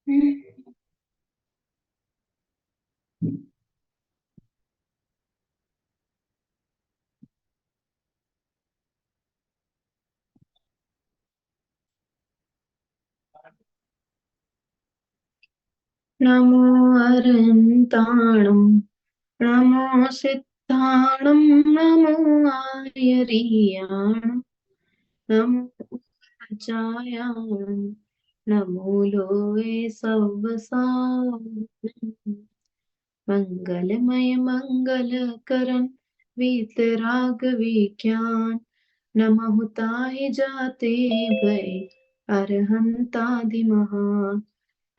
नमो अरहन्ताणं नमो सिद्धाणं नमो आयर्याणं नमो उच्चायां नमो लोके सव्वसाम् मंगलमय मंगलकरण वीतराग विज्ञान नमः ताहि जाते भय अरहंतादि महान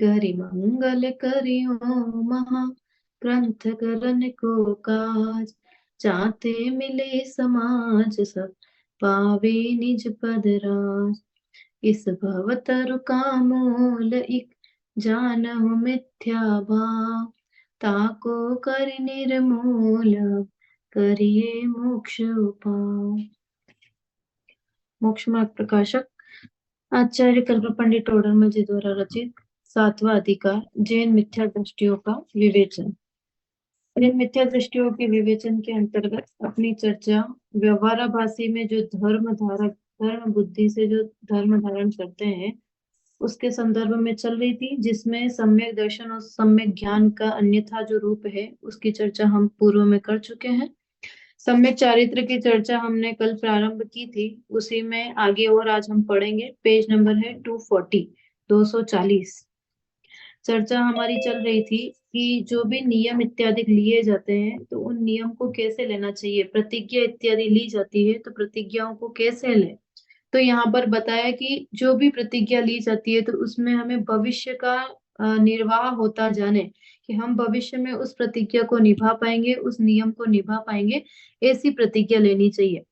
करि मंगल करियो महा ग्रंथ करन को काज चाहते मिले समाज सब पावे निज पद राज इस भवतर का मूल एक जानहु मिथ्या भाव ताको कर निर्मूल करिए मोक्ष उपाय। मोक्ष मार्ग प्रकाशक आचार्य कल्प पंडित टोडरमल जी द्वारा रचित 7वां अधिकार जैन मिथ्या दृष्टियों का विवेचन। इन मिथ्या दृष्टियों के विवेचन के अंतर्गत अपनी चर्चा व्यवहाराभासी में जो धर्म बुद्धि से जो धर्म धारण करते हैं उसके संदर्भ में चल रही थी, जिसमें सम्यक दर्शन और सम्यक ज्ञान का अन्यथा जो रूप है उसकी चर्चा हम पूर्व में कर चुके हैं। सम्यक चारित्र की चर्चा हमने कल प्रारंभ की थी, उसी में आगे और आज हम पढ़ेंगे। पेज नंबर है 240, 240। चर्चा हमारी चल रही थी कि जो भी नियम इत्यादि लिए जाते हैं तो उन नियम को कैसे लेना चाहिए, प्रतिज्ञा इत्यादि ली जाती है तो प्रतिज्ञाओं को कैसे लें। तो यहाँ पर बताया कि जो भी प्रतिज्ञा ली जाती है तो उसमें हमें भविष्य का निर्वाह होता जाने कि हम भविष्य में उस प्रतिज्ञा को निभा पाएंगे, उस नियम को निभा पाएंगे, ऐसी प्रतिज्ञा लेनी चाहिए।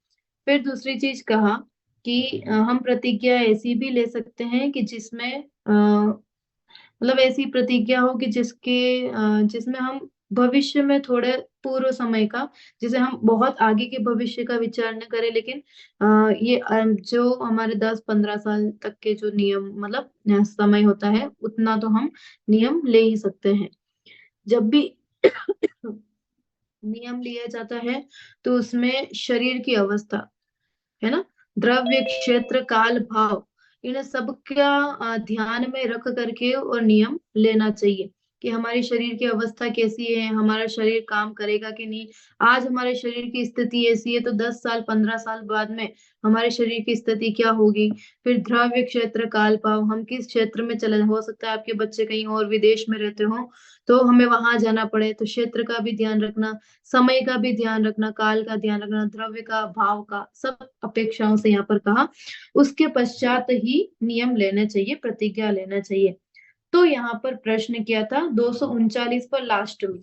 फिर दूसरी चीज कहा कि हम प्रतिज्ञा ऐसी भी ले सकते हैं कि जिसमें मतलब ऐसी प्रतिज्ञा हो कि जिसमें हम भविष्य में थोड़े पूर्व समय का, जिसे हम बहुत आगे के भविष्य का विचार न करें, लेकिन जो हमारे 10-15 साल तक के जो नियम मतलब समय होता है उतना तो हम नियम ले ही सकते हैं। जब भी नियम लिया जाता है तो उसमें शरीर की अवस्था है ना, द्रव्य क्षेत्र काल भाव, इन सब का ध्यान में रख करके और नियम लेना चाहिए कि हमारी शरीर की अवस्था कैसी है, हमारा शरीर काम करेगा कि नहीं। आज हमारे शरीर की स्थिति ऐसी है तो 10 साल 15 साल बाद में हमारे शरीर की स्थिति क्या होगी। फिर द्रव्य क्षेत्र काल भाव, हम किस क्षेत्र में चले, हो सकता है आपके बच्चे कहीं और विदेश में रहते हो तो हमें वहां जाना पड़े, तो क्षेत्र का भी ध्यान रखना, समय का भी ध्यान रखना, काल का ध्यान रखना, द्रव्य का भाव का, सब अपेक्षाओं से यहाँ पर कहा। उसके पश्चात ही नियम लेना चाहिए, प्रतिज्ञा लेना चाहिए। तो यहाँ पर प्रश्न किया था 239 पर लास्ट में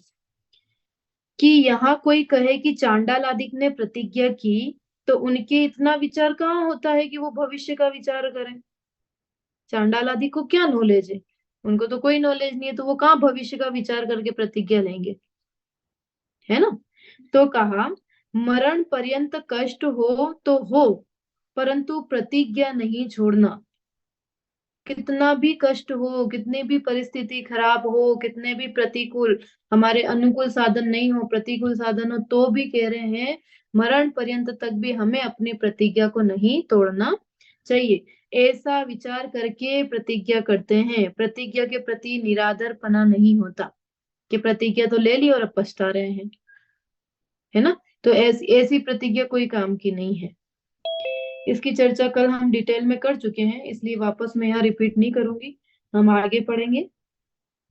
कि यहाँ कोई कहे कि चांडाल आदि ने प्रतिज्ञा की तो उनके इतना विचार कहाँ होता है कि वो भविष्य का विचार करें। चांडाल आदि को क्या नॉलेज है, उनको तो कोई नॉलेज नहीं है, तो वो कहाँ भविष्य का विचार करके प्रतिज्ञा लेंगे, है ना। तो कहा मरण पर्यंत कष्ट हो तो हो परंतु प्रतिज्ञा नहीं छोड़ना। कितना भी कष्ट हो, कितनी भी परिस्थिति खराब हो, कितने भी प्रतिकूल हमारे अनुकूल साधन नहीं हो, प्रतिकूल साधन हो, तो भी कह रहे हैं मरण पर्यंत तक भी हमें अपनी प्रतिज्ञा को नहीं तोड़ना चाहिए। ऐसा विचार करके प्रतिज्ञा करते हैं, प्रतिज्ञा के प्रति निरादर पना नहीं होता कि प्रतिज्ञा तो ले ली और अब पछता रहे हैं, है ना। तो ऐसी ऐसी प्रतिज्ञा कोई काम की नहीं है। इसकी चर्चा कल हम डिटेल में कर चुके हैं, इसलिए वापस मैं यहाँ रिपीट नहीं करूंगी, हम आगे पढ़ेंगे।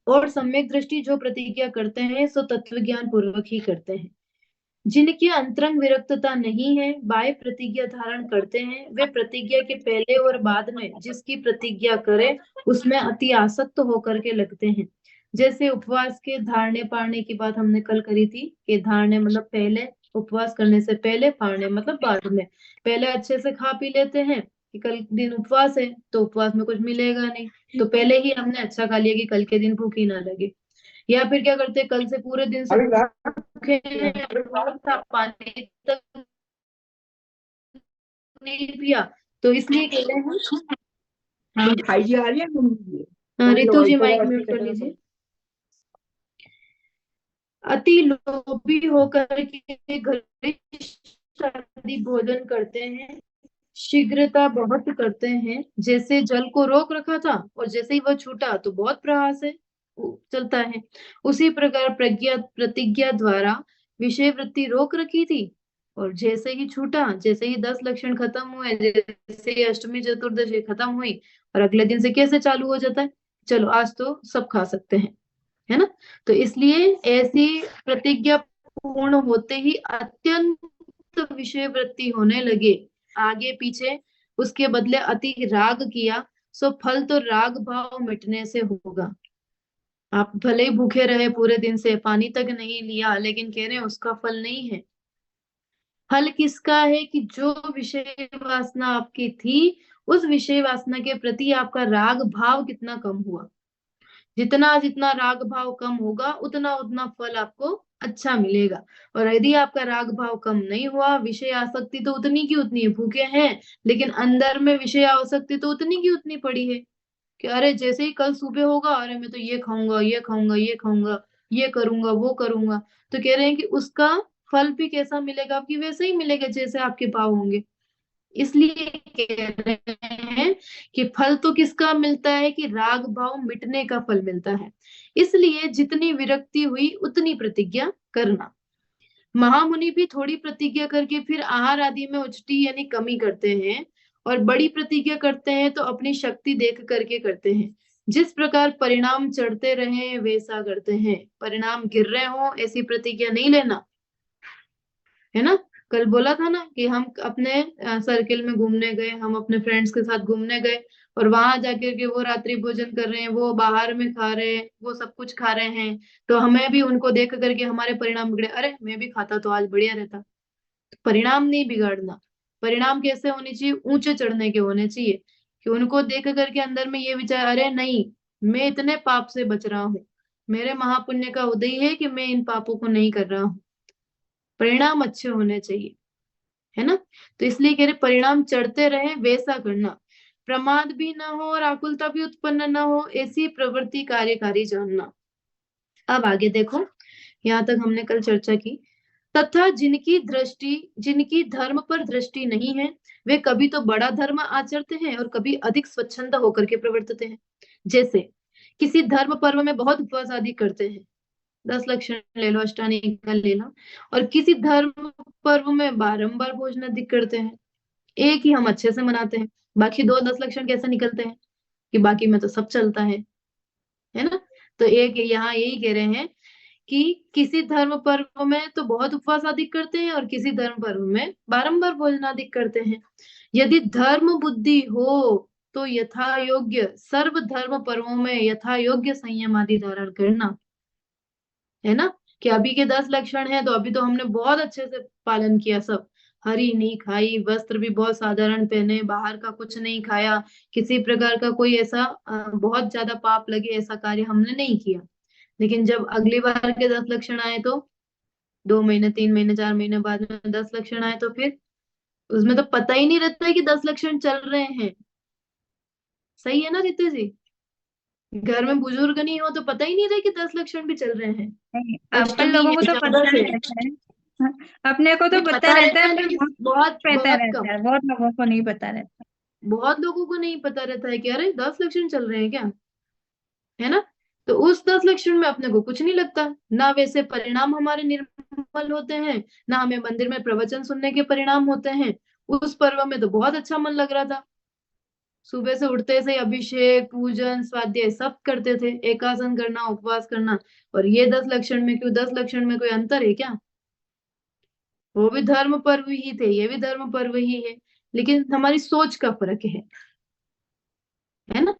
और सम्यक दृष्टि जो प्रतिज्ञा करते हैं सो तत्व ज्ञान पूर्वक ही करते हैं। जिनकी अंतरंग विरक्तता नहीं है, बाह्य प्रतिज्ञा धारण करते हैं, वे प्रतिज्ञा के पहले और बाद में जिसकी प्रतिज्ञा करे उसमें अति आसक्त होकर के लगते हैं। जैसे उपवास के धारणे पारने की बात हमने कल करी थी कि धारणे मतलब पहले, उपवास करने से पहले, पारणे मतलब बाद में। पहले अच्छे से खा पी लेते हैं कि कल दिन उपवास है तो उपवास में कुछ मिलेगा नहीं, तो पहले ही हमने अच्छा खा लिया कि कल के दिन भूख ही ना लगे। या फिर क्या करते हैं, कल से पूरे दिन से भूखे हैं, बहुत सा पानी तक नहीं पिया, तो इसलिए कह रहे हैं खाई जा रही है। रितु जी माइक म्यूट कर लीजिए। अति लोभी होकर के गरिष्ठ आदि भोजन करते हैं, शीघ्रता बहुत करते हैं, जैसे जल को रोक रखा था और जैसे ही वह छूटा तो बहुत प्रवाह से चलता है, उसी प्रकार प्रज्ञा प्रतिज्ञा द्वारा विषय वृत्ति रोक रखी थी और जैसे ही छूटा, जैसे ही 10 लक्षण खत्म हुए, जैसे ही अष्टमी चतुर्दशी खत्म हुई और अगले दिन से कैसे चालू हो जाता है, चलो आज तो सब खा सकते हैं, है ना। तो इसलिए ऐसी प्रतिज्ञा पूर्ण होते ही अत्यंत विषय वृत्ति होने लगे, आगे पीछे उसके बदले अति राग किया, सो फल तो राग भाव मिटने से होगा। आप भले ही भूखे रहे पूरे दिन से, पानी तक नहीं लिया, लेकिन कह रहे हैं उसका फल नहीं है। फल किसका है कि जो विषय वासना आपकी थी, उस विषय वासना के प्रति आपका राग भाव कितना कम हुआ। जितना जितना राग भाव कम होगा उतना उतना फल आपको अच्छा मिलेगा। और यदि आपका राग भाव कम नहीं हुआ, विषय आसक्ति तो उतनी की उतनी है, भूखे हैं लेकिन अंदर में विषय आसक्ति तो उतनी की उतनी पड़ी है कि अरे जैसे ही कल सुबह होगा, अरे मैं तो ये खाऊंगा, ये खाऊंगा, ये खाऊंगा, ये करूंगा, वो करूंगा। तो कह रहे हैं कि उसका फल भी कैसा मिलेगा, आपकी वैसे ही मिलेगा जैसे आपके भाव होंगे। इसलिए कह रहे हैं कि फल तो किसका मिलता है कि राग भाव मिटने का फल मिलता है। इसलिए जितनी विरक्ति हुई उतनी प्रतिज्ञा करना। महामुनि भी थोड़ी प्रतिज्ञा करके फिर आहार आदि में उचटी यानी कमी करते हैं, और बड़ी प्रतिज्ञा करते हैं तो अपनी शक्ति देख करके करते हैं। जिस प्रकार परिणाम चढ़ते रहे वैसा करते हैं, परिणाम गिर रहे हो ऐसी प्रतिज्ञा नहीं लेना, है ना। कल बोला था ना कि हम अपने सर्किल में घूमने गए, हम अपने फ्रेंड्स के साथ घूमने गए और वहां जाकर के वो रात्रि भोजन कर रहे हैं, वो बाहर में खा रहे हैं, वो सब कुछ खा रहे हैं, तो हमें भी उनको देख करके हमारे परिणाम बिगड़े, अरे मैं भी खाता तो आज बढ़िया रहता। तो परिणाम नहीं बिगाड़ना, परिणाम कैसे होने चाहिए, ऊंचे चढ़ने के होने चाहिए कि उनको देख करके अंदर में ये विचार, अरे नहीं मैं इतने पाप से बच रहा हूँ, मेरे महापुण्य का उदय है कि मैं इन पापों को नहीं कर रहा हूँ। परिणाम अच्छे होने चाहिए, है ना। तो इसलिए कह रहे परिणाम चढ़ते रहे वैसा करना, प्रमाद भी ना हो और आकुलता भी उत्पन्न ना हो, ऐसी प्रवृत्ति कार्यकारी जानना। अब आगे देखो, यहाँ तक हमने कल चर्चा की। तथा जिनकी दृष्टि, जिनकी धर्म पर दृष्टि नहीं है, वे कभी तो बड़ा धर्म आचरते हैं और कभी अधिक स्वच्छंद होकर के प्रवर्तते हैं। जैसे किसी धर्म पर्व में बहुत उपवास आदि करते हैं, 10 लक्षण ले लो, अष्टानी का ले लो, और किसी धर्म पर्व में बारंबार भोजन अधिक करते हैं। एक ही हम अच्छे से मनाते हैं, बाकी दो 10 लक्षण कैसे निकलते हैं कि बाकी में तो सब चलता है ना। तो एक यहाँ यही कह रहे हैं कि किसी धर्म पर्व में तो बहुत उपवास आदि करते हैं और किसी धर्म पर्व में बारंबार भोजन आदि करते हैं। यदि धर्म बुद्धि हो तो यथा योग्य सर्व धर्म पर्वों में यथा योग्य संयम आदि धारण करना, है ना। कि अभी के 10 लक्षण है तो अभी तो हमने बहुत अच्छे से पालन किया सब, हरी नहीं खाई, वस्त्र भी बहुत साधारण पहने, बाहर का कुछ नहीं खाया, किसी प्रकार का कोई ऐसा बहुत ज्यादा पाप लगे ऐसा कार्य हमने नहीं किया। लेकिन जब अगली बार के 10 लक्षण आए तो 2 महीने, 3 महीने, 4 महीने बाद में 10 लक्षण आए तो फिर उसमें तो पता ही नहीं रहता है कि 10 लक्षण चल रहे हैं। सही है ना रितु जी। घर में बुजुर्ग नहीं हो तो पता ही नहीं रहे कि 10 लक्षण भी चल रहे हैं। नहीं, अपन अष्टमी लोगों है, को तो पता एकादश है, रहता है। हाँ, अपने को तो नहीं पता पता रहता रहता है है पर लेकिन बहुत बहुत पता बहुत रहता कम। है, बहुत लोगों को नहीं पता रहता। बहुत लोगों को नहीं पता रहता है कि अरे 10 लक्षण चल रहे हैं क्या, है ना। तो उस 10 लक्षण में अपने को कुछ नहीं लगता, ना वैसे परिणाम हमारे निर्मल होते हैं, ना हमें मंदिर में प्रवचन सुनने के परिणाम होते हैं। उस पर्व में तो बहुत अच्छा मन लग रहा था, सुबह से उठते से अभिषेक पूजन स्वाध्याय सब करते थे, एकासन करना, उपवास करना। और ये 10 लक्षण में क्यों, 10 लक्षण में कोई अंतर है क्या, वो भी धर्म पर्व ही थे, ये भी धर्म पर्व ही है, लेकिन हमारी सोच का फर्क है ना।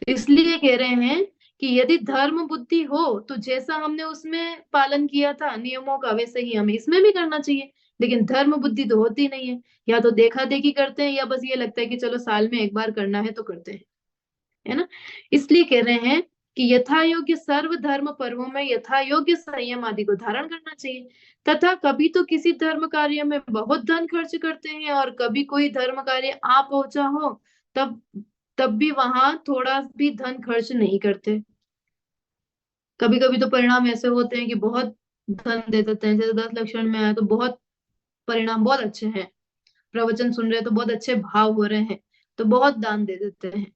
इसलिए कह रहे हैं कि यदि धर्म बुद्धि हो तो जैसा हमने उसमें पालन किया था नियमों का, वैसे ही हमें इसमें भी करना चाहिए। लेकिन धर्म बुद्धि तो होती नहीं है, या तो देखा देखी करते हैं या बस ये लगता है कि चलो साल में एक बार करना है तो करते हैं, है ना। इसलिए कह रहे हैं कि यथा योग्य सर्व धर्म पर्वों में यथा योग्य संयम आदि को धारण करना चाहिए। तथा कभी तो किसी धर्म कार्य में बहुत धन खर्च करते हैं और कभी कोई धर्म कार्य आ पहुंचा हो तब तब भी वहां थोड़ा भी धन खर्च नहीं करते। कभी कभी तो परिणाम ऐसे होते हैं कि बहुत धन दे देते हैं, जैसे 10 लक्षण में आया तो बहुत परिणाम बहुत अच्छे हैं, प्रवचन सुन रहे हैं तो बहुत अच्छे भाव हो रहे हैं, तो बहुत दान दे देते हैं।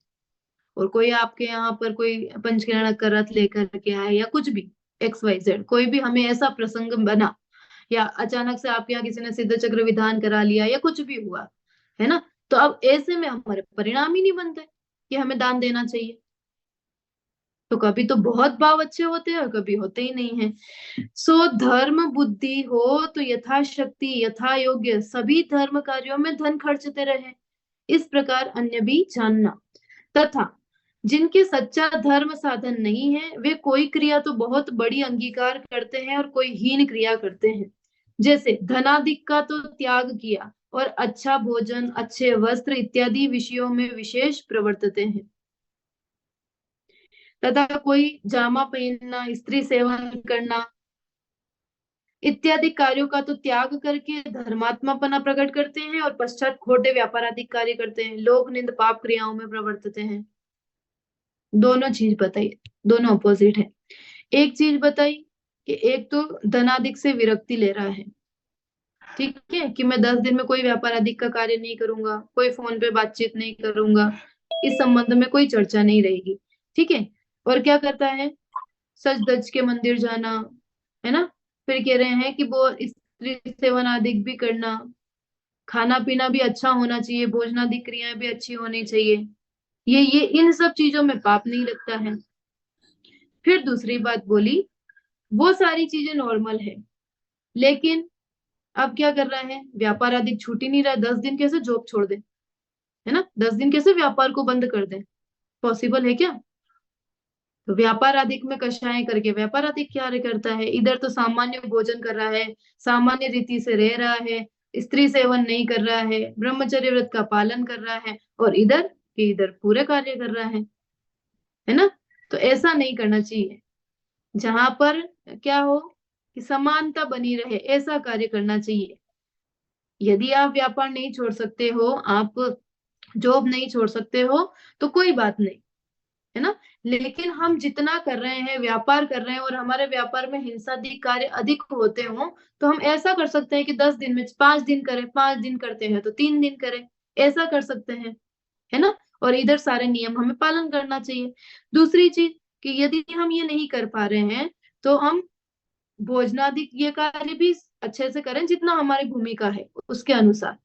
और कोई आपके यहाँ पर कोई पंचकर्णक का रथ लेकर के आए या कुछ भी, XYZ कोई भी हमें ऐसा प्रसंग बना, या अचानक से आपके यहाँ किसी ने सिद्ध चक्र विधान करा लिया या कुछ भी हुआ, है ना, तो अब ऐसे में हमारे परिणाम ही नहीं बनते कि हमें दान देना चाहिए। तो कभी तो बहुत भाव अच्छे होते हैं और कभी होते ही नहीं है। सो धर्म बुद्धि हो तो यथाशक्ति यथा योग्य सभी धर्म कार्यों में धन खर्चते रहे, इस प्रकार अन्य भी जानना। तथा जिनके सच्चा धर्म साधन नहीं है, वे कोई क्रिया तो बहुत बड़ी अंगीकार करते हैं और कोई हीन क्रिया करते हैं। जैसे धनादिक का तो त्याग किया और अच्छा भोजन अच्छे वस्त्र इत्यादि विषयों में विशेष प्रवर्तते हैं। तथा कोई जामा पहनना, स्त्री सेवन करना इत्यादि कार्यों का तो त्याग करके धर्मात्मापना प्रकट करते हैं और पश्चात खोटे व्यापार आदि कार्य करते हैं, लोक निंद पाप क्रियाओं में प्रवर्तते हैं। दोनों चीज बताई, दोनों अपोजिट है। एक चीज बताई कि एक तो धनादिक से विरक्ति ले रहा है, ठीक है, कि मैं 10 दिन में कोई व्यापार आदि का कार्य नहीं करूंगा, कोई फोन पे बातचीत नहीं करूंगा, इस संबंध में कोई चर्चा नहीं रहेगी, ठीक है। और क्या करता है, सच धज के मंदिर जाना, है ना, फिर कह रहे हैं कि वो स्त्री सेवन आदि भी करना, खाना पीना भी अच्छा होना चाहिए, भोजनादि क्रियाएं भी अच्छी होनी चाहिए, ये इन सब चीजों में पाप नहीं लगता है। फिर दूसरी बात बोली, वो सारी चीजें नॉर्मल है, लेकिन अब क्या कर रहा है, व्यापार आदि छूट ही नहीं रहा, 10 दिन कैसे जॉब छोड़ दे, है ना, 10 दिन कैसे व्यापार को बंद कर दे, पॉसिबल है क्या। तो व्यापार आदि में कषाय करके व्यापार आदि कार्य करता है, इधर तो सामान्य भोजन कर रहा है, सामान्य रीति से रह रहा है, स्त्री सेवन नहीं कर रहा है, ब्रह्मचर्य व्रत का पालन कर रहा है, और इधर के इधर पूरे कार्य कर रहा है ना। तो ऐसा नहीं करना चाहिए, जहां पर क्या हो कि समानता बनी रहे, ऐसा कार्य करना चाहिए। यदि आप व्यापार नहीं छोड़ सकते हो, आप जॉब नहीं छोड़ सकते हो, तो कोई बात नहीं, है ना। लेकिन हम जितना कर रहे हैं, व्यापार कर रहे हैं, और हमारे व्यापार में हिंसात्मक कार्य अधिक होते हो, तो हम ऐसा कर सकते हैं कि 10 दिन में 5 दिन करें, 5 दिन करते हैं तो 3 दिन करें, ऐसा कर सकते हैं, है ना। और इधर सारे नियम हमें पालन करना चाहिए। दूसरी चीज कि यदि हम ये नहीं कर पा रहे हैं, तो हम भोजनादि ये कार्य भी अच्छे से करें जितना हमारी भूमिका है उसके अनुसार।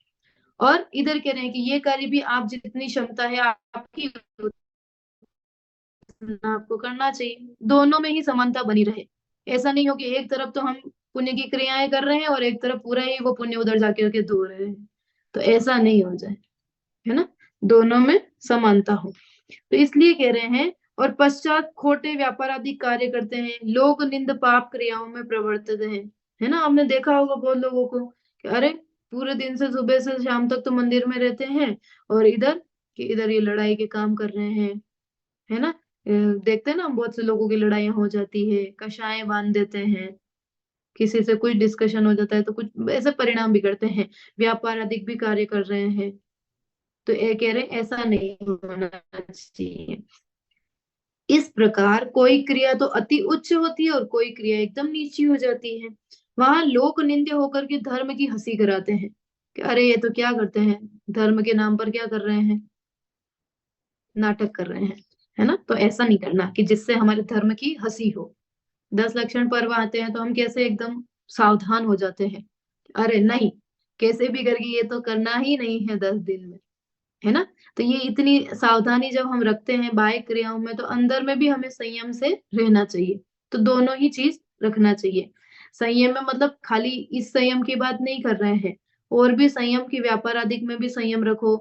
और इधर कह रहे हैं कि ये कार्य भी आप जितनी क्षमता है आपकी उतना आपको करना चाहिए, दोनों में ही समानता बनी रहे। ऐसा नहीं हो कि एक तरफ तो हम पुण्य की क्रियाएं कर रहे हैं और एक तरफ पूरा ही वो पुण्य उधर जाके के धो रहे हैं, तो ऐसा नहीं हो जाए, है ना, दोनों में समानता हो। तो इसलिए कह रहे हैं, और पश्चात खोटे व्यापार आदि कार्य करते हैं, लोग निंद पाप क्रियाओं में प्रवर्तित हैं, है ना। आपने देखा होगा बहुत लोगों को कि अरे पूरे दिन से सुबह से शाम तक तो मंदिर में रहते हैं, और इधर कि इधर ये लड़ाई के काम कर रहे हैं, है ना। देखते हैं ना, बहुत से लोगों की लड़ाइयाँ हो जाती है, कषाय बांध देते हैं, किसी से कुछ डिस्कशन हो जाता है तो कुछ ऐसे परिणाम बिगड़ते हैं, व्यापार अधिक भी कार्य कर रहे हैं। तो ये कह रहे हैं ऐसा नहीं होना चाहिए। इस प्रकार कोई क्रिया तो अति उच्च होती है और कोई क्रिया एकदम नीची हो जाती है। वहां लोक निंदे होकर के धर्म की हंसी कराते हैं कि अरे ये तो क्या करते हैं, धर्म के नाम पर क्या कर रहे हैं, नाटक कर रहे हैं, है ना। तो ऐसा नहीं करना कि जिससे हमारे धर्म की हंसी हो। 10 लक्षण पर्व आते हैं तो हम कैसे एकदम सावधान हो जाते हैं, अरे नहीं, कैसे भी करके ये तो करना ही नहीं है 10 दिन में, है ना। तो ये इतनी सावधानी जब हम रखते हैं बाह्य क्रियाओं में, तो अंदर में भी हमें संयम से रहना चाहिए। तो दोनों ही चीज रखना चाहिए। संयम में मतलब खाली इस संयम की बात नहीं कर रहे हैं, और भी संयम की व्यापार आदि में भी संयम रखो,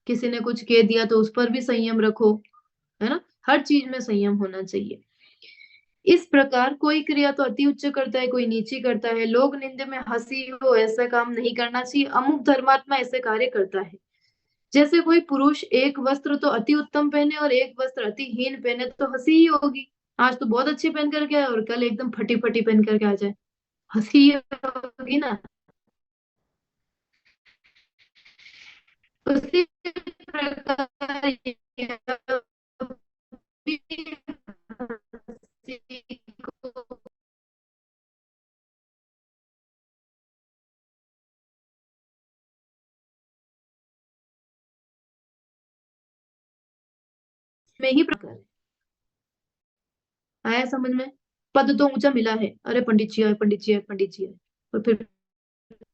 किसी ने कुछ कह दिया तो उस पर भी संयम रखो, है ना, हर चीज में संयम होना चाहिए। इस प्रकार कोई क्रिया तो अति उच्च करता है, कोई नीची करता है, लोग निंदे में हंसी हो ऐसा काम नहीं करना चाहिए। अमुक धर्मात्मा ऐसे कार्य करता है, जैसे कोई पुरुष एक वस्त्र तो अति उत्तम पहने और एक वस्त्र अति हीन पहने तो हंसी ही होगी। आज तो बहुत अच्छी पहन करके आए और कल एकदम फटी फटी पहन करके आ जाए, हंसी ही होगी ना। उसी प्रकार में ही प्रकार है। आया समझ में? पद तो ऊंचा मिला है, अरे पंडित जी आए, पंडित जी आए, पंडित जी आए, और फिर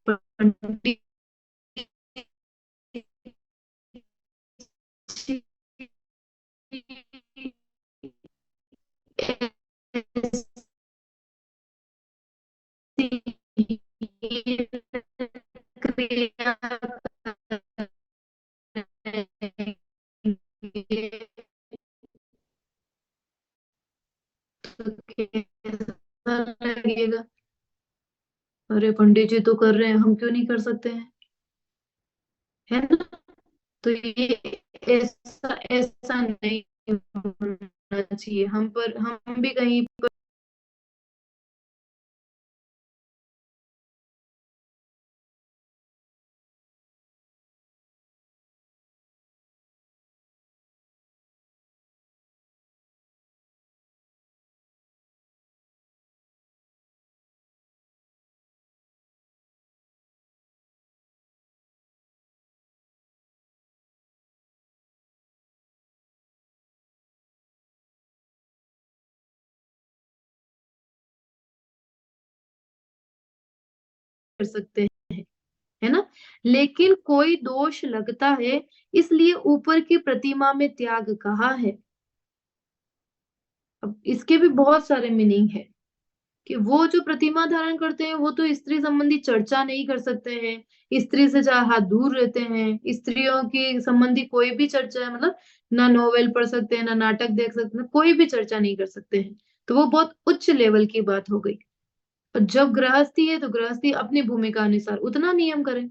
पंडित जी क्रिया करेंगे तो कैसा लगेगा? अरे पंडित जी तो कर रहे हैं, हम क्यों नहीं कर सकते हैं? है ना? तो ये ऐसा ऐसा नहीं होना चाहिए, हम भी कहीं कर सकते हैं, है ना? लेकिन कोई दोष लगता है, इसलिए ऊपर की प्रतिमा में त्याग कहा है। अब इसके भी बहुत सारे मीनिंग है कि वो जो प्रतिमा धारण करते हैं वो तो स्त्री संबंधी चर्चा नहीं कर सकते हैं, स्त्री से चाहे हाथ दूर रहते हैं, स्त्रियों की संबंधी कोई भी चर्चा है, मतलब ना नोवेल पढ़ सकते हैं, ना नाटक देख सकते हैं, कोई भी चर्चा नहीं कर सकते हैं। तो वो बहुत उच्च लेवल की बात हो गई। और जब गृहस्थी है तो गृहस्थी अपनी भूमिका अनुसार उतना नियम करें,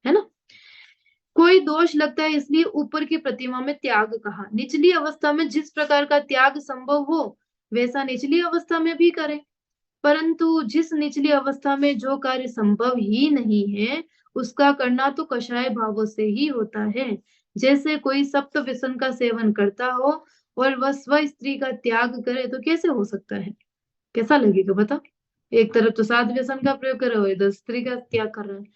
है ना? कोई दोष लगता है, इसलिए ऊपर की प्रतिमा में त्याग कहा। निचली अवस्था में जिस प्रकार का त्याग संभव हो वैसा निचली अवस्था में भी करें, परंतु जिस निचली अवस्था में जो कार्य संभव ही नहीं है उसका करना तो कषाय भावों से ही होता है। जैसे कोई सप्त व्यसन का सेवन करता हो और वह स्व स्त्री का त्याग करे तो कैसे हो सकता है? कैसा लगेगा बता? एक तरफ तो साध व्यसन का प्रयोग कर रहे हो, इधर स्त्री का त्याग कर रहे हैं।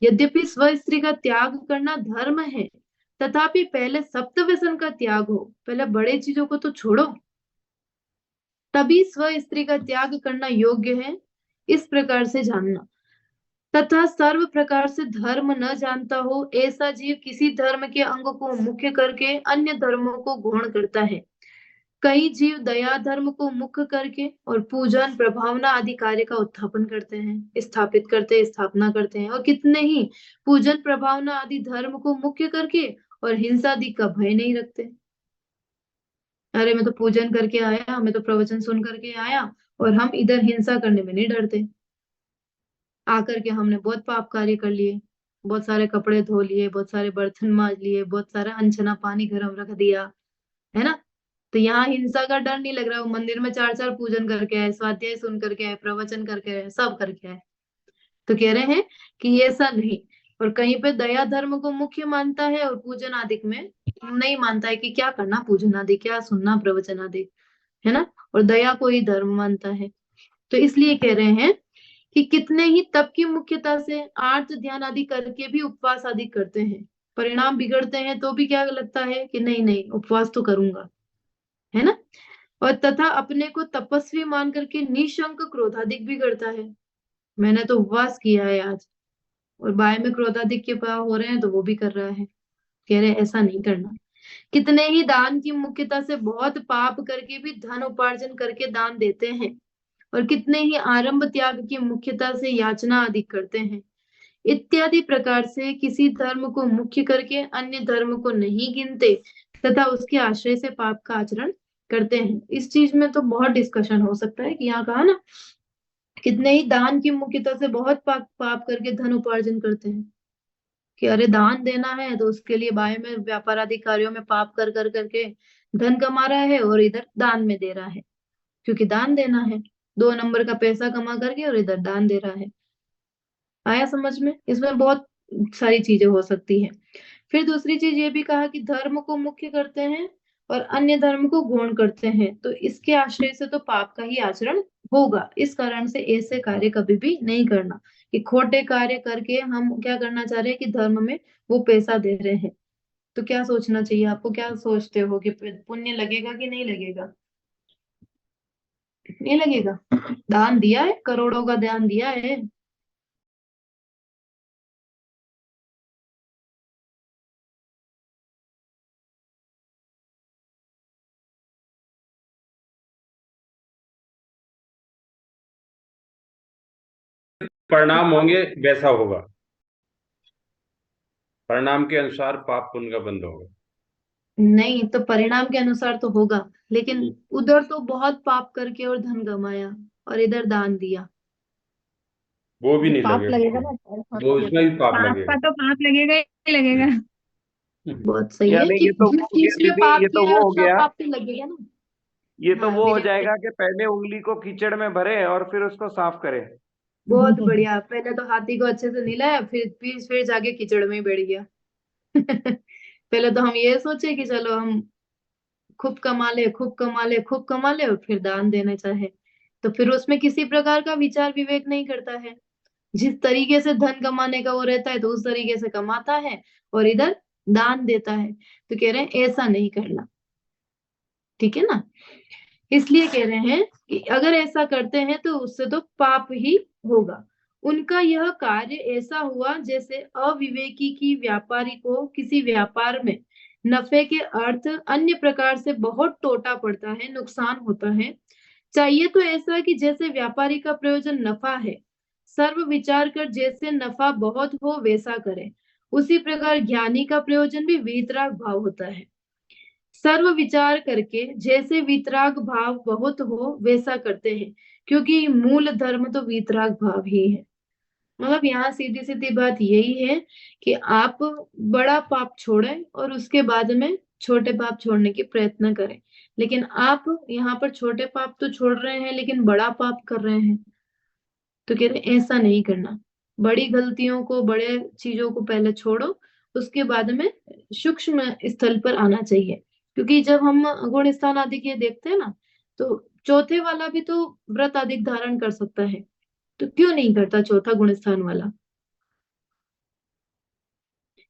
यद्यपि स्व स्त्री का त्याग करना धर्म है, तथापि पहले सप्त व्यसन का त्याग हो, पहले बड़े चीजों को तो छोड़ो, तभी स्व स्त्री का त्याग करना योग्य है। इस प्रकार से जानना। तथा सर्व प्रकार से धर्म न जानता हो ऐसा जीव किसी धर्म के अंग को मुख्य करके अन्य धर्मों को गौण करता है। कई जीव दया धर्म को मुख्य करके और पूजन प्रभावना आदि कार्य का उत्थापन करते हैं, स्थापित करते हैं, स्थापना करते हैं, और कितने ही पूजन प्रभावना आदि धर्म को मुख्य करके और हिंसा आदि का भय नहीं रखते। अरे मैं तो पूजन करके आया, मैं तो प्रवचन सुन करके आया, और हम इधर हिंसा करने में नहीं डरते। आकर के हमने बहुत पाप कार्य कर लिए, बहुत सारे कपड़े धो लिए, बहुत सारे बर्तन मांज लिए, बहुत सारा अनछना पानी गरम रख दिया, है ना? तो यहाँ हिंसा का डर नहीं लग रहा। वो मंदिर में चार चार पूजन करके आए, स्वाध्याय सुन करके आए, प्रवचन करके आए, सब करके आए। तो कह रहे हैं कि ये ऐसा नहीं। और कहीं पे दया धर्म को मुख्य मानता है और पूजन आदि में नहीं मानता है कि क्या करना पूजन आदि, क्या सुनना प्रवचन आदि, है ना? और दया को ही धर्म मानता है। तो इसलिए कह रहे हैं कि कितने ही तप की मुख्यता से आर्त ध्यान आदि करके भी उपवास आदि करते हैं, परिणाम बिगड़ते हैं तो भी क्या लगता है कि नहीं नहीं उपवास तो करूंगा, है ना? और तथा अपने को तपस्वी मान करके निशंक क्रोधाधिक भी करता है। मैंने तो उपवास किया है आज, और बाय में क्रोधाधिक के भाव हो रहे हैं तो वो भी कर रहा है। कह रहे हैं ऐसा नहीं करना। कितने ही दान की मुख्यता से बहुत पाप करके भी धन उपार्जन करके दान देते हैं, और कितने ही आरंभ त्याग की मुख्यता से याचना आदि करते हैं। इत्यादि प्रकार से किसी धर्म को मुख्य करके अन्य धर्म को नहीं गिनते तथा उसके आश्रय से पाप का आचरण करते हैं। इस चीज में तो बहुत डिस्कशन हो सकता है कि यहाँ कहा ना, कितने ही दान की मुख्यता से बहुत पाप पाप करके धन उपार्जन करते हैं कि अरे दान देना है तो उसके लिए बाय में व्यापार आदि कार्यों में पाप कर कर करके धन कमा रहा है, और इधर दान में दे रहा है क्योंकि दान देना है। दो नंबर का पैसा कमा करके और इधर दान दे रहा है। आया समझ में? इसमें बहुत सारी चीजें हो सकती है। फिर दूसरी चीज ये भी कहा कि धर्म को मुख्य करते हैं और अन्य धर्म को गौण करते हैं, तो इसके आश्रय से तो पाप का ही आचरण होगा। इस कारण से ऐसे कार्य कभी भी नहीं करना कि खोटे कार्य करके हम क्या करना चाह रहे हैं कि धर्म में वो पैसा दे रहे हैं। तो क्या सोचना चाहिए आपको, क्या सोचते हो कि पुण्य लगेगा कि नहीं लगेगा? नहीं लगेगा। दान दिया है, करोड़ों का दान दिया है। परिणाम होंगे वैसा होगा, परिणाम के अनुसार पाप पुण्य का बंध होगा। नहीं तो परिणाम के अनुसार तो होगा, लेकिन उधर तो बहुत पाप करके और धन कमाया और इधर दान दिया, वो भी तो नहीं पाप लगेगा लगेगा, ना। वो उसमें भी पाप पाप का लगेगा। तो पाप लगेगा ही लगेगा। बहुत सही है यानी कि ये तो जिस वो हो गया चीज में दीदी, पाप ये तो किया है वो हो उसका गया, पाप तो लगेगा ना। ये तो हाँ वो हो वीरेंद्र। जाएगा कि पहले उंगली को कीचड़ में भरे और फिर उसको साफ करे। बहुत बढ़िया, पहले तो हाथी को अच्छे से नहलाया, फिर जाके कीचड़ में ही बैठ गया। पहले तो हम ये सोचे कि चलो हम खूब कमा ले, खूब कमा ले, खूब कमा ले, और फिर दान देना चाहे, तो फिर उसमें किसी प्रकार का विचार विवेक नहीं करता है। जिस तरीके से धन कमाने का वो रहता है तो उस तरीके से कमाता है और इधर दान देता है। तो कह रहे हैं ऐसा नहीं करना, ठीक है ना। इसलिए कह रहे हैं कि अगर ऐसा करते हैं तो उससे तो पाप ही होगा। उनका यह कार्य ऐसा हुआ जैसे अविवेकी की व्यापारी को किसी व्यापार में नफे के अर्थ अन्य प्रकार से बहुत टोटा पड़ता है, नुकसान होता है। चाहिए तो ऐसा कि जैसे व्यापारी का प्रयोजन नफा है, सर्व विचार कर जैसे नफा बहुत हो वैसा करे, उसी प्रकार ज्ञानी का प्रयोजन भी वीतराग भाव होता है। सर्व विचार करके जैसे वीतराग भाव बहुत हो वैसा करते हैं, क्योंकि मूल धर्म तो वीतराग भाव ही है। मतलब यहाँ सीधी सीधी बात यही है कि आप बड़ा पाप छोड़ें और उसके बाद में छोटे पाप छोड़ने की प्रयत्न करें। लेकिन आप यहाँ पर छोटे पाप तो छोड़ रहे हैं लेकिन बड़ा पाप कर रहे हैं, तो कह रहे हैं, ऐसा नहीं करना। बड़ी गलतियों को, बड़े चीजों को पहले छोड़ो, उसके बाद में सूक्ष्म स्थल पर आना चाहिए। क्योंकि जब हम गुण स्थान आदि के देखते हैं ना, तो चौथे वाला भी तो व्रत अधिक धारण कर सकता है, तो क्यों नहीं करता चौथा गुण स्थान वाला?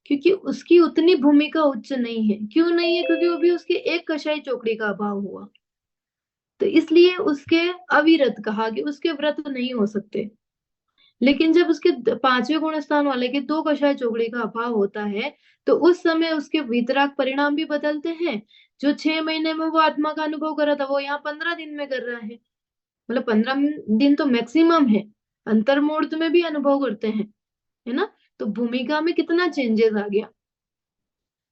क्योंकि उसकी उतनी भूमिका उच्च नहीं है। क्यों नहीं है? क्योंकि वो भी उसके एक कषाय चौकड़ी का अभाव हुआ, तो इसलिए उसके अविरत कहा कि उसके व्रत नहीं हो सकते। लेकिन जब उसके पांचवें गुण स्थान वाले के दो कषाय चौकड़ी का अभाव होता है, तो उस समय उसके वितराग परिणाम भी बदलते हैं। जो 6 महीने में वो आत्मा का अनुभव कर रहा था, वो यहाँ 15 दिन में कर रहा है। मतलब 15 दिन तो मैक्सिमम है, अंतर्मुहूर्त में भी अनुभव करते हैं, है ना। तो भूमिका में कितना चेंजेस आ गया।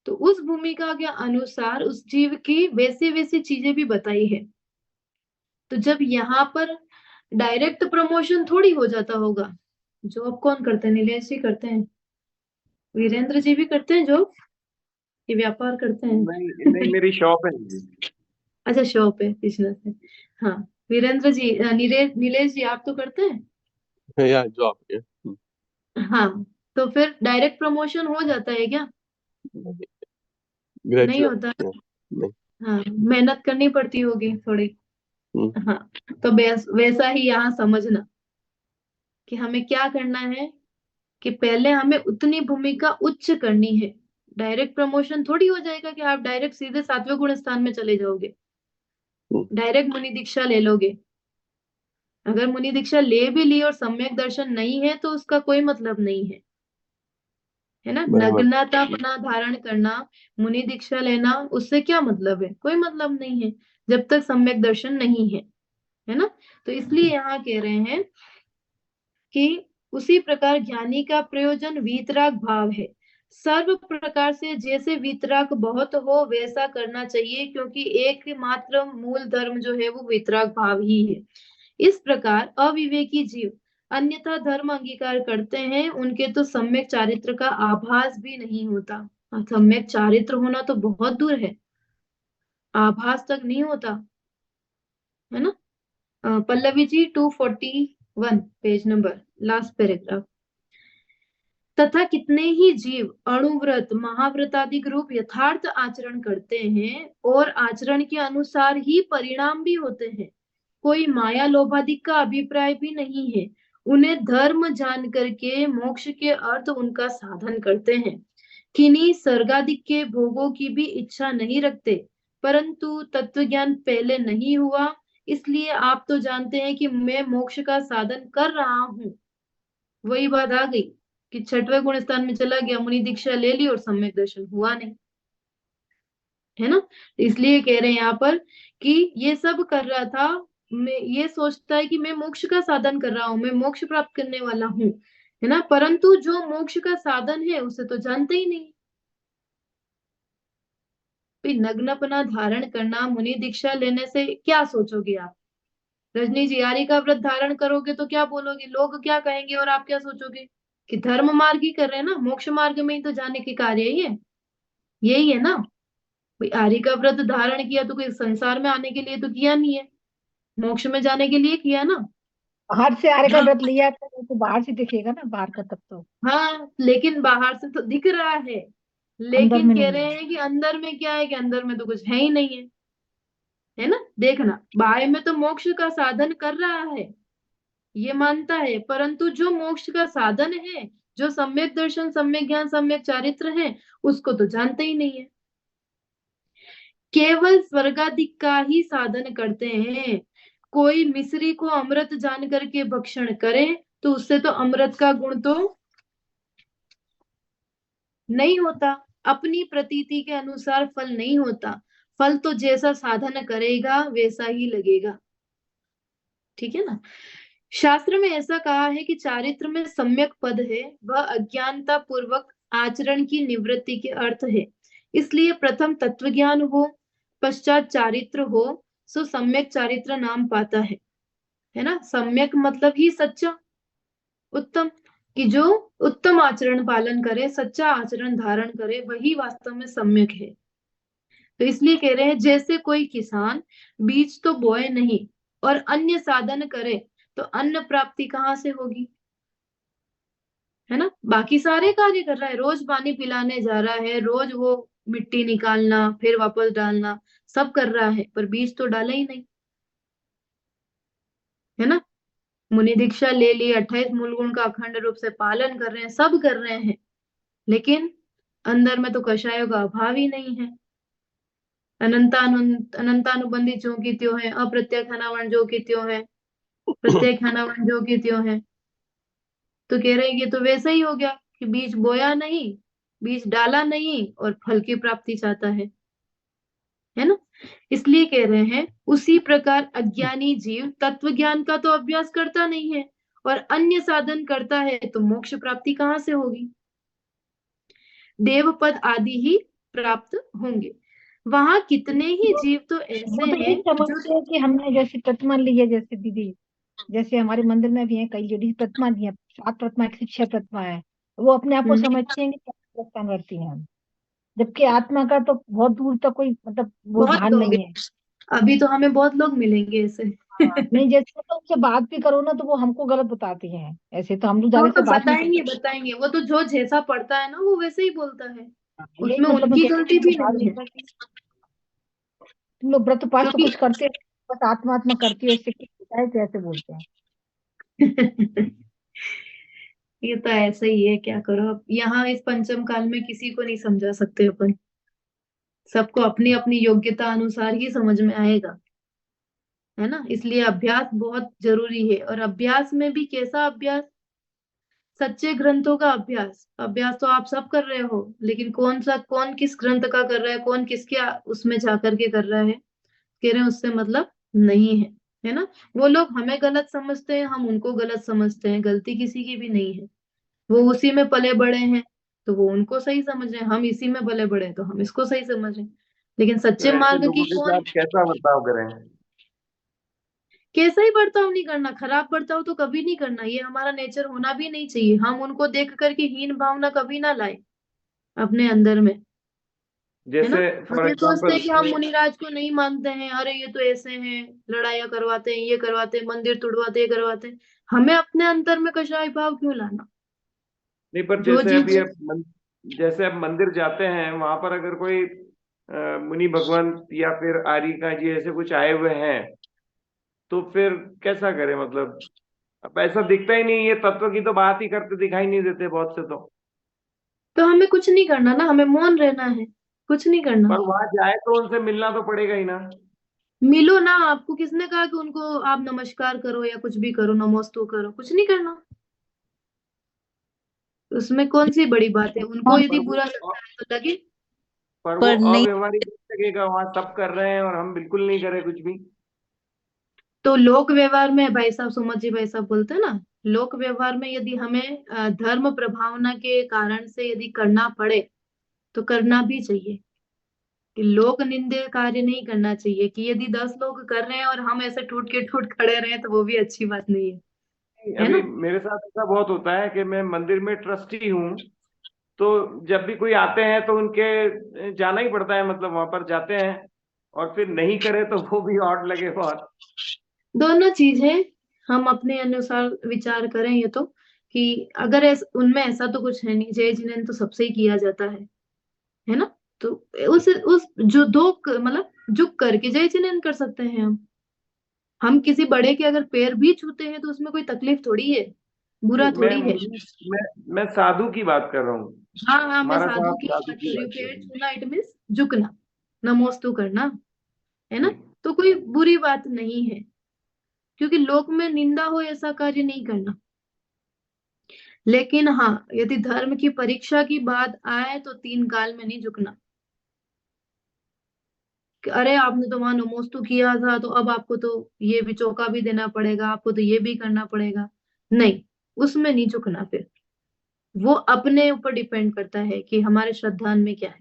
तो उस भूमिका के अनुसार उस जीव की वैसी वैसी चीजें भी बताई है। तो जब यहाँ पर डायरेक्ट प्रमोशन थोड़ी हो जाता होगा। जॉब कौन करते हैं? नीलेश जी करते हैं, वीरेंद्र जी भी करते हैं जॉब, ये व्यापार करते नहीं नहीं, हैं? मेरी शॉप है। अच्छा, शॉप है, बिजनेस है। हाँ, वीरेंद्र जी, नीलेश जी आप तो करते हैं। या जॉब है। हाँ, तो फिर डायरेक्ट प्रमोशन हो जाता है क्या? नहीं ग्रेजुएट होता। नहीं। हाँ, मेहनत करनी पड़ती होगी थोड़ी। हम्म, हाँ, तो वैसा ही यहाँ समझना कि हमें क्या करना है, कि पहले हमें उतनी भूमिका उच्च करनी है। डायरेक्ट प्रमोशन थोड़ी हो जाएगा कि आप डायरेक्ट सीधे सातवें गुण स्थान में चले जाओगे, हम्म, डायरेक्ट मुनि दीक्षा ले लोगे। अगर मुनि दीक्षा ले भी ली और सम्यक दर्शन नहीं है तो उसका कोई मतलब नहीं है, है ना। बराबर। नग्नता अपना धारण करना, मुनि दीक्षा लेना, उससे क्या मतलब है? कोई मतलब नहीं है, जब तक सम्यक दर्शन नहीं है ना। तो इसलिए यहाँ कह रहे हैं कि उसी प्रकार ज्ञानी का प्रयोजन वीतराग भाव है। सर्व प्रकार से जैसे वीतराग बहुत हो वैसा करना चाहिए, क्योंकि एकमात्र मूल धर्म जो है वो वीतराग भाव ही है। इस प्रकार अविवेकी जीव अन्यथा धर्म अंगीकार करते हैं, उनके तो सम्यक चारित्र का आभास भी नहीं होता। सम्यक चारित्र होना तो बहुत दूर है, आभास तक नहीं होता, है ना। Pallavi ji 241 page number, last paragraph. तथा कितने ही जीव अणुव्रत महाव्रत आदि रूप यथार्थ आचरण करते हैं और आचरण के अनुसार ही परिणाम भी होते हैं। कोई माया लोभादिक का अभिप्राय भी नहीं है। उन्हें धर्म जान करके मोक्ष के अर्थ उनका साधन करते हैं। किन्हीं स्वर्गादिक के भोगों की भी इच्छा नहीं रखते, परंतु तत्व ज्ञान पहले नहीं हुआ, इसलिए आप तो जानते हैं कि मैं मोक्ष का साधन कर रहा हूँ। वही बात आ गई कि छठवें गुण स्थान में चला गया, मुनि दीक्षा ले ली और सम्यक दर्शन हुआ नहीं, है ना। इसलिए कह रहे हैं यहाँ पर कि ये सब कर रहा था, मैं ये सोचता है कि मैं मोक्ष का साधन कर रहा हूँ, मैं मोक्ष प्राप्त करने वाला हूँ, है ना, परंतु जो मोक्ष का साधन है उसे तो जानते ही नहीं। नग्नपना धारण करना, मुनि दीक्षा लेने से क्या सोचोगे आप? रजनी जी, आर्य का व्रत धारण करोगे तो क्या बोलोगे, लोग क्या कहेंगे, और आप क्या सोचोगे कि धर्म मार्ग ही कर रहे हैं ना, मोक्ष मार्ग में ही तो जाने के कार्य ही है, यही है ना। भाई आर्य का व्रत धारण किया तो कोई संसार में आने के लिए तो किया नहीं है, मोक्ष में जाने के लिए किया ना। बाहर से आर्य का व्रत लिया तो बाहर से दिखेगा ना, बाहर का तब तो हाँ, लेकिन बाहर से तो दिख रहा है, अंदर लेकिन में कह नहीं रहे है। हैं कि अंदर में क्या है, कि अंदर में तो कुछ है ही नहीं है ना। देखना, बाह्य में तो मोक्ष का साधन कर रहा है, ये मानता है, परंतु जो मोक्ष का साधन है, जो सम्यक दर्शन, सम्यक ज्ञान, सम्यक चारित्र है, उसको तो जानते ही नहीं है। केवल स्वर्गाधिक का ही साधन करते हैं। कोई मिश्री को अमृत जान करके भक्षण करे तो उससे तो अमृत का गुण तो नहीं होता, अपनी प्रतीति के अनुसार फल नहीं होता, फल तो जैसा साधन करेगा वैसा ही लगेगा, ठीक है ना। शास्त्र में ऐसा कहा है कि चारित्र में सम्यक पद है, वह अज्ञानता पूर्वक आचरण की निवृत्ति के अर्थ है। इसलिए प्रथम तत्व ज्ञान हो, पश्चात चारित्र हो, सो सम्यक चारित्र नाम पाता है ना। सम्यक मतलब ही सच्चा, उत्तम, कि जो उत्तम आचरण पालन करे, सच्चा आचरण धारण करे, वही वास्तव में सम्यक है। तो इसलिए कह रहे हैं, जैसे कोई किसान बीज तो बोए नहीं और अन्य साधन करे तो अन्न प्राप्ति कहाँ से होगी, है ना। बाकी सारे कार्य कर रहा है, रोज पानी पिलाने जा रहा है, रोज वो मिट्टी निकालना फिर वापस डालना सब कर रहा है, पर बीज तो डाला ही नहीं, है ना। मुनि दीक्षा ले ली, 28 मूल गुण का अखंड रूप से पालन कर रहे हैं, सब कर रहे हैं, लेकिन अंदर में तो कषायों का अभाव ही नहीं है। अनंतानुबंधी जो की त्यों है, अप्रत्याख्यानावरण जो की त्यों है, प्रत्याख्यानावरण जो की त्यों है। तो कह रहे हैं ये तो वैसा ही हो गया कि बीज बोया नहीं, बीज डाला नहीं और फल की प्राप्ति चाहता है ना। इसलिए कह रहे हैं, उसी प्रकार अज्ञानी जीव तत्व ज्ञान का तो अभ्यास करता नहीं है और अन्य साधन करता है, तो मोक्ष प्राप्ति कहाँ से होगी, देव पद आदि ही प्राप्त होंगे। वहां कितने ही जीव तो वो ऐसे तो हैं ये समझते हैं कि हमने जैसे प्रतिमा ली है, जैसे दीदी, जैसे हमारे मंदिर में भी है कई लेडीज प्रतिमा दी है, 7 प्रतिमा, 6 प्रतिमा है, वो अपने आप को समझते हैं कि प्रस्थान करती हैं हम, जबकि आत्मा का तो बहुत दूर तक कोई मतलब वो बहुत भान लोग नहीं हैं। है। अभी तो हमें बहुत लोग मिलेंगे ऐसे। नहीं, जैसे तो उनसे बात भी करो ना तो वो हमको गलत बताती हैं, ऐसे तो हम लोग वो ज्यादा तो से बात नहीं बताएंगे करते। बताएंगे, वो तो जो जैसा पढ़ता है ना वो वैसे ही बोलता है, यही उसमें मतलब मैं उनकी कह रही गलती हूँ, भी नहीं है, तुम लोग व्रत उपास तो क्योंकि कुछ करते हो, बस आत्मा आत्मा करती हो, इससे क्या होता है, तो ऐसे बोलते हैं। ये तो ऐसा ही है, क्या करो अब, यहाँ इस पंचम काल में किसी को नहीं समझा सकते अपन, सबको अपनी अपनी योग्यता अनुसार ही समझ में आएगा, है ना। इसलिए अभ्यास बहुत जरूरी है, और अभ्यास में भी कैसा अभ्यास, सच्चे ग्रंथों का अभ्यास। अभ्यास तो आप सब कर रहे हो, लेकिन कौन किस ग्रंथ का कर रहा है, कौन किसके उसमें जाकर के कर रहा है, कह रहे हैं उससे मतलब नहीं है ना। वो लोग हमें गलत समझते हैं, हम उनको गलत समझते हैं, गलती किसी की भी नहीं है, वो उसी में पले बड़े हैं तो वो उनको सही समझ रहे हैं, हम इसी में पले बड़े हैं तो हम इसको सही समझ रहे हैं, लेकिन तो सच्चे ऐसे मार्ग की लोगों के कौन, साथ कैसा बर्ताव करें? कैसा ही बर्ताव नहीं करना, खराब बर्ताव तो कभी नहीं करना, ये हमारा नेचर होना भी नहीं चाहिए। हम उनको देख करके हीन भावना कभी ना लाए अपने अंदर में, है ना। जैसे हम फॉर ये सोचते हैं एग्जांपल, कि हम मुनिराज को नहीं मानते हैं, अरे ये तो ऐसे हैं, लड़ाइयाँ करवाते हैं, ये करवाते हैं, मंदिर तुड़वाते, ये करवाते हैं, हमें अपने अंतर में कषाय भाव क्यों लाना, नहीं, पर जो जैसे अभी चीज जैसे अब मंदिर जाते हैं, वहां पर अगर कोई मुनि भगवंत या फिर आर्यिका जी ऐसे कुछ आए हुए हैं, तो फिर कैसा करें? मतलब अब ऐसा दिखता ही नहीं, ये तत्व की तो बात ही करते दिखाई नहीं देते बहुत से तो हमें कुछ नहीं करना ना, हमें मौन रहना है, कुछ नहीं करना। पर वहां जाए तो उनसे मिलना तो पड़ेगा ही ना। मिलो ना, आपको किसने कहा कि उनको आप नमस्कार करो या कुछ भी करो, नमोस्तु करो, कुछ नहीं करना। उसमें कौन सी बड़ी बात है? उनको यदि पर वो बुरा लगता है तो लगे। पर वो पर नहीं, अव्यवहारिक लगेगा, वहां सब कर रहे हैं और हम बिल्कुल नहीं करे कुछ भी। तो लोक व्यवहार में भाई साहब, सुमत जी भाई साहब बोलते हैं ना, लोक व्यवहार में यदि हमें धर्म प्रभावना के कारण से यदि करना पड़े तो करना भी चाहिए। कि लोक निंदे कार्य नहीं करना चाहिए, कि यदि 10 लोग कर रहे हैं और हम ऐसे टूट के टूट खड़े रहे तो वो भी अच्छी बात नहीं है अभी ना। मेरे साथ ऐसा बहुत होता है कि मैं मंदिर में ट्रस्टी हूँ, तो जब भी कोई आते हैं तो उनके जाना ही पड़ता है, मतलब वहां पर जाते हैं, और फिर नहीं करे तो वो भी ऑड लगे बहुत। दोनों चीजें हम अपने अनुसार विचार करें ये तो, कि अगर उनमें ऐसा तो कुछ है नहीं, जय जिनेन तो सबसे ही किया जाता है ना। तो उस जो दो मतलब झुक करके जय जिनेन कर सकते हैं हम किसी बड़े के अगर पैर भी छूते हैं तो उसमें कोई तकलीफ थोड़ी है, बुरा मैं थोड़ी है। मैं मैं साधु की बात कर रहा हूँ। हाँ हाँ, मैं हमारा साधु साहब की साधु बात की कर रही हूँ। बात कर पैर रहा हूँ। छूना इट मीन्स झुकना, नमोस्तु करना, है ना। जी। तो कोई बुरी बात नहीं है, क्योंकि लोक में निंदा हो ऐसा कार्य नहीं करना। लेकिन हाँ, यदि धर्म की परीक्षा की बात आए तो 3 काल में नहीं झुकना। कि अरे आपने तो वहां नमोस्तु किया था, तो अब आपको तो ये भी चौका भी देना पड़ेगा, आपको तो ये भी करना पड़ेगा। नहीं, उसमें नहीं झुकना। फिर वो अपने ऊपर डिपेंड करता है कि हमारे श्रद्धान में क्या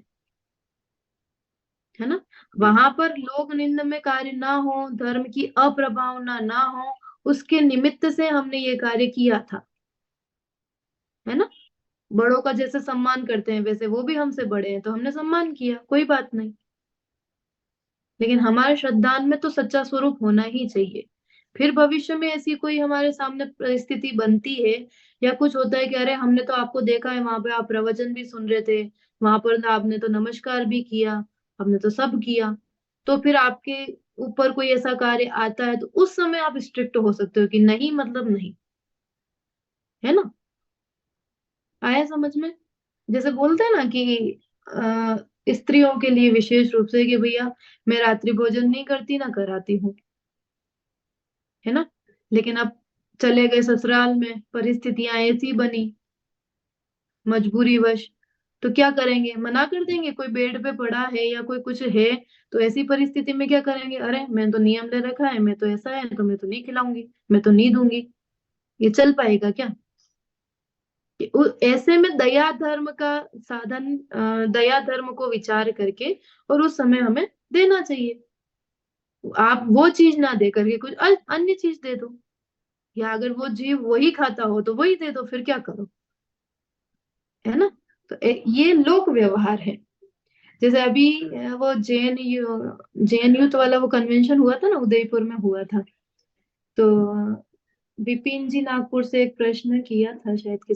है ना। जी। वहां पर लोक निंदा में कार्य ना हो, धर्म की अप्रभावना ना हो, उसके निमित्त से हमने ये कार्य किया था, है ना। बड़ों का जैसे सम्मान करते हैं वैसे वो भी हमसे बड़े हैं तो हमने सम्मान किया, कोई बात नहीं। लेकिन हमारे श्रद्धान में तो सच्चा स्वरूप होना ही चाहिए। फिर भविष्य में ऐसी कोई हमारे सामने परिस्थिति बनती है या कुछ होता है कि अरे हमने तो आपको देखा है वहां पे आप प्रवचन भी सुन रहे थे, वहां पर आपने तो नमस्कार भी किया, हमने तो सब किया, तो फिर आपके ऊपर कोई ऐसा कार्य आता है तो उस समय आप स्ट्रिक्ट हो सकते हो कि नहीं मतलब नहीं, है ना। आया समझ में? जैसे बोलते हैं ना कि स्त्रियों के लिए विशेष रूप से कि भैया मैं रात्रि भोजन नहीं करती ना कराती हूँ, है ना। लेकिन अब चले गए ससुराल में, परिस्थितियां ऐसी बनी मजबूरीवश, तो क्या करेंगे? मना कर देंगे? कोई बेड पे पड़ा है या कोई कुछ है, तो ऐसी परिस्थिति में क्या करेंगे? अरे मैं तो नियम ले रखा है, मैं तो ऐसा है तो मैं तो नहीं खिलाऊंगी, मैं तो नहीं दूंगी। ये चल पाएगा क्या? कि ऐसे में दया धर्म का साधन, दया धर्म को विचार करके और उस समय हमें देना चाहिए। आप वो चीज ना दे करके कुछ अन्य चीज दे दो, या अगर वो जीव वही खाता हो तो वही दे दो, फिर क्या करो, है ना। तो ये लोक व्यवहार है। जैसे अभी वो जैन यूथ वाला वो कन्वेंशन हुआ था ना, उदयपुर में हुआ था। तो विपिन जी नागपुर से एक प्रश्न किया था शायद किसी